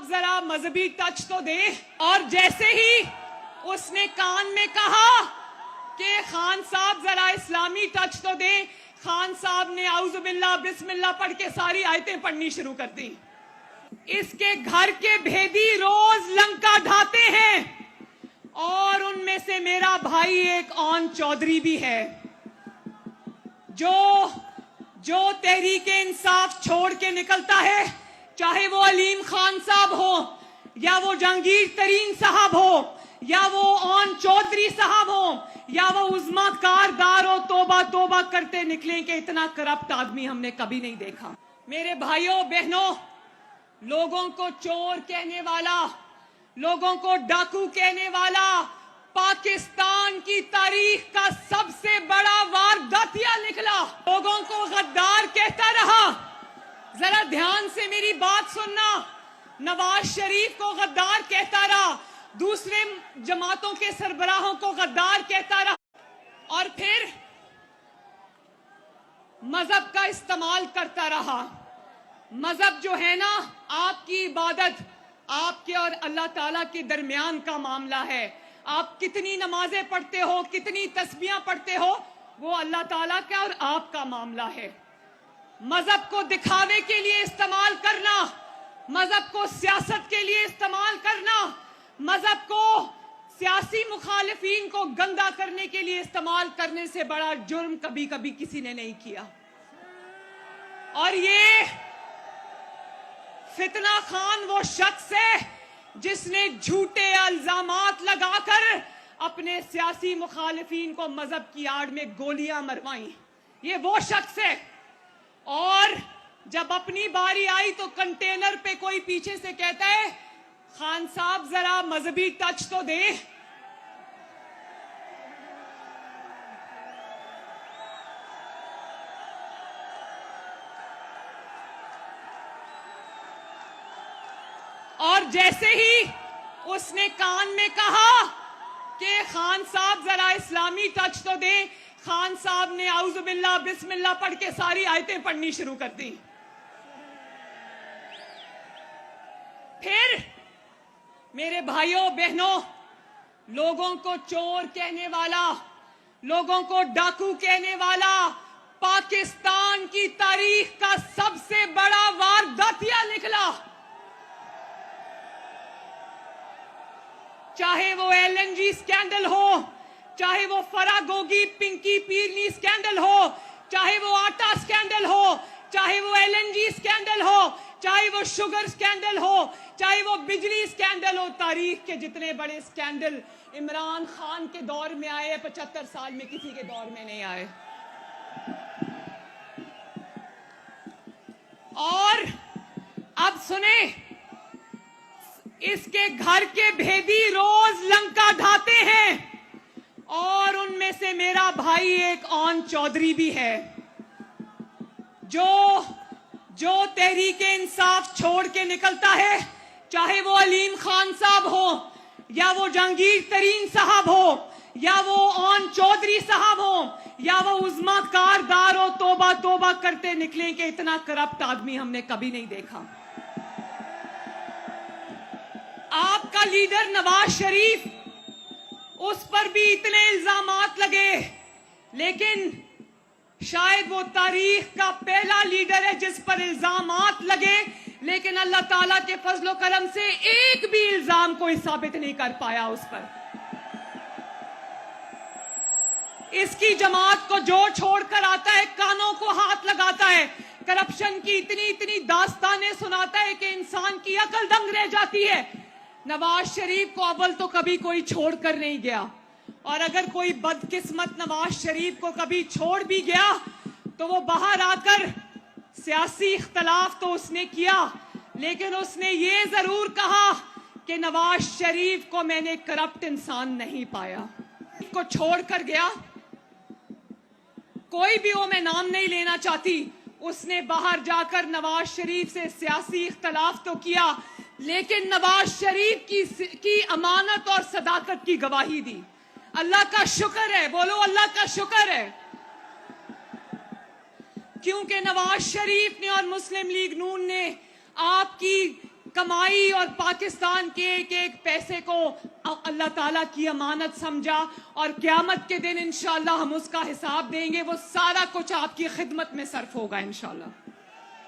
साहब जरा मजहबी टच तो दे। और जैसे ही उसने कान में कहा कि खान साहब जरा इस्लामी टच तो दे, खान साहब ने आउज़ुबिल्लाह बिस्मिल्लाह पढ़ के सारी आयतें पढ़नी शुरू कर दी। इसके घर के भेदी रोज लंका ढाते हैं और उनमें से मेरा भाई एक ऑन चौधरी भी है जो तहरीके इंसाफ छोड़ के निकलता है, चाहे वो अलीम खान साहब हो या वो जहांगीर तरीन साहब हो या वो ऑन चौधरी साहब हो या वो उज़्मा कारदार हो, तोबा तोबा करते निकले कि इतना करप्ट आदमी हमने कभी नहीं देखा। मेरे भाइयों बहनों, लोगों को चोर कहने वाला, लोगों को डाकू कहने वाला पाकिस्तान की तारीख का सबसे बड़ा वारदातिया निकला। लोगों को गद्दार कहता रहा। जरा ध्यान से मेरी बात सुनना, नवाज शरीफ को गद्दार कहता रहा, दूसरे जमातों के सरबराहों को गद्दार कहता रहा और फिर मजहब का इस्तेमाल करता रहा। मजहब जो है ना, आपकी इबादत आपके और अल्लाह ताला के दरमियान का मामला है। आप कितनी नमाजें पढ़ते हो, कितनी तस्बीहां पढ़ते हो, वो अल्लाह ताला का और आपका मामला है। मजहब को दिखावे के लिए इस्तेमाल करना, मजहब को सियासत के लिए इस्तेमाल करना, मजहब को सियासी मुखालिफिन को गंदा करने के लिए इस्तेमाल करने से बड़ा जुर्म कभी कभी किसी ने नहीं किया। और ये फितना खान वो शख्स है जिसने झूठे इल्जामात लगाकर अपने सियासी मुखालिफिन को मजहब की आड़ में गोलियां मरवाई। ये वो शख्स है। और जब अपनी बारी आई तो कंटेनर पे कोई पीछे से कहता है, खान साहब जरा मजहबी टच तो दे। और जैसे ही उसने कान में कहा कि खान साहब जरा इस्लामी टच तो दे, खान साहब ने आउज़ुबिल्लाह बिस्मिल्लाह पढ़ के सारी आयतें पढ़नी शुरू कर दी। फिर मेरे भाइयों बहनों, लोगों को चोर कहने वाला, लोगों को डाकू कहने वाला पाकिस्तान की तारीख का सबसे बड़ा वारदातिया निकला। चाहे वो एलएनजी स्कैंडल हो, चाहे वो फरागोगी पिंकी पीरनी स्कैंडल हो, चाहे वो आटा स्कैंडल हो, चाहे वो एलएनजी स्कैंडल हो, चाहे वो शुगर स्कैंडल हो, चाहे वो बिजली स्कैंडल हो। तारीख के जितने बड़े स्कैंडल इमरान खान के दौर में आए, 75 साल में किसी के दौर में नहीं आए। और अब सुने, इसके घर के भेदी रोज लंका ढाते हैं और उनमें से मेरा भाई एक ऑन चौधरी भी है जो तहरीके इंसाफ छोड़ के निकलता है, चाहे वो अलीम खान साहब हो या वो जहांगीर तरीन साहब हो या वो ऑन चौधरी साहब हो या वो उज़्मा कारदार हो, तोबा तोबा करते निकले कि इतना करप्ट आदमी हमने कभी नहीं देखा। आपका लीडर नवाज शरीफ, उस पर भी इतने इल्जामात लगे, लेकिन शायद वो तारीख का पहला लीडर है जिस पर इल्जामात लगे, लेकिन अल्लाह ताला के फजलो करम से एक भी इल्जाम कोई साबित नहीं कर पाया उस पर। इसकी जमात को जो छोड़कर आता है कानों को हाथ लगाता है, करप्शन की इतनी इतनी दास्तानें सुनाता है कि इंसान की अकल दंग रह जाती है। नवाज शरीफ को अव्वल तो कभी कोई छोड़ कर नहीं गया, और अगर कोई बदकिस्मत नवाज शरीफ को कभी छोड़ भी गया तो वो बाहर आकर सियासी इख्तलाफ तो उसने किया, लेकिन उसने ये जरूर कहा कि नवाज शरीफ को मैंने करप्ट इंसान नहीं पाया। को छोड़ कर गया, कोई भी वो मैं नाम नहीं लेना चाहती, उसने बाहर जाकर नवाज शरीफ से सियासी इख्तलाफ तो किया, लेकिन नवाज शरीफ की अमानत और सदाकत की गवाही दी। अल्लाह का शुक्र है, बोलो अल्लाह का शुक्र है, क्योंकि नवाज शरीफ ने और मुस्लिम लीग नून ने आपकी کمائی اور پاکستان کے ایک ایک پیسے کو اللہ تعالیٰ کی امانت سمجھا، اور قیامت کے دن انشاءاللہ ہم اس کا حساب دیں گے. وہ سارا کچھ آپ کی خدمت میں صرف ہوگا انشاءاللہ.